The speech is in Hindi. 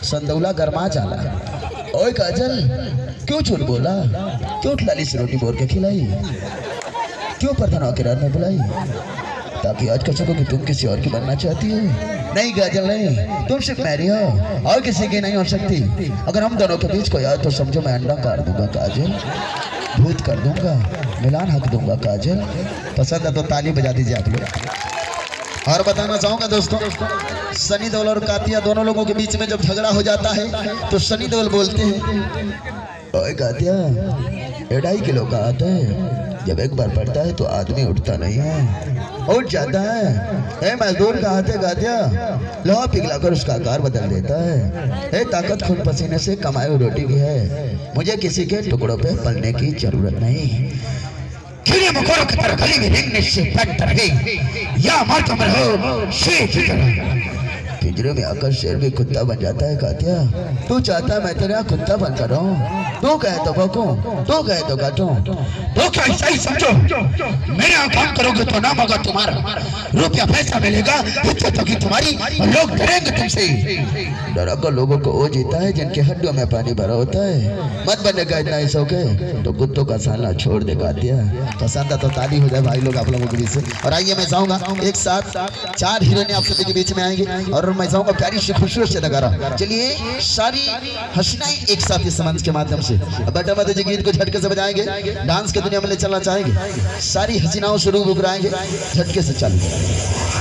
संदौला गरमा जाला। ओए काजल, क्यों झूठ बोला? क्यों लाली से रोटी बोल के खिलाई? क्यों प्रधान के रात में बुलाई? ताकि आज कह सको कि तुम किसी और की बनना चाहती हो। नहीं काजल नहीं, तुम सिर्फ मेरी हो और किसी की नहीं हो सकती। अगर हम दोनों के बीच कोई आए तो समझो मैं अंडा काट दूंगा काजल, भूत कर दूंगा, मिलान हक दूंगा काजल। पसंद है तो ताली बजा दीजिए आप लोग। और बताना चाहूंगा दोस्तों, सनी देओल और कातिया दोनों लोगों के बीच में जब झगड़ा हो जाता है तो सनी देओल बोलते हैं, ओए कातिया 2.5 किलो का आता है, जब एक बार पड़ता है तो आदमी उठता नहीं है, उठ जाता है। मजदूर का हाथ है कातिया, लोहा पिघला कर उसका आकार बदल देता है। ताकत खून पसीने से कमाई हुई रोटी भी है, मुझे किसी के टुकड़ों पे पलने की जरूरत नहीं। मकोरों की तरह गली में रेंगने से या मर तुम रहो शेर की तरह। पिंजरे में आकर शेर भी कुत्ता बन जाता है कातिया। तू चाहता है मैं तेरा कुत्ता बनकर रहूं? तू कहे तो भौंकूं, तू कहे तो काटूं। तो क्या ऐसा ही समझो, मेरे यहाँ काम करोगे तो नाम होगा तुम्हारा, रुपया पैसा मिलेगा, इज्जत होगी तुम्हारी और लोग डरेंगे तुमसे। डरा कर लोगों को वो जीता है जिनके हड्डियों में पानी भरा होता है। मत बनेगा इतना ही शौक है तो कुत्तों का सालना छोड़ दे कातिया। पसंद है तो ताली हो जाए भाई लोग आप लोगों के बीच से। और आइए मैं चाहूंगा एक साथ 4 हीरोइन आप सभी के बीच में आएंगे और मैं चाहूंगा प्यारी से खूबसूरत से नगारा। चलिए सारी हसीनाएं एक साथ इस मंच के माध्यम से बेटा माता जी गीत को झटके से बजाएंगे, डांस की दुनिया में ले चलना चाहेंगे, सारी हसीनाओं से रूब उभराएंगे, झटके से चालू।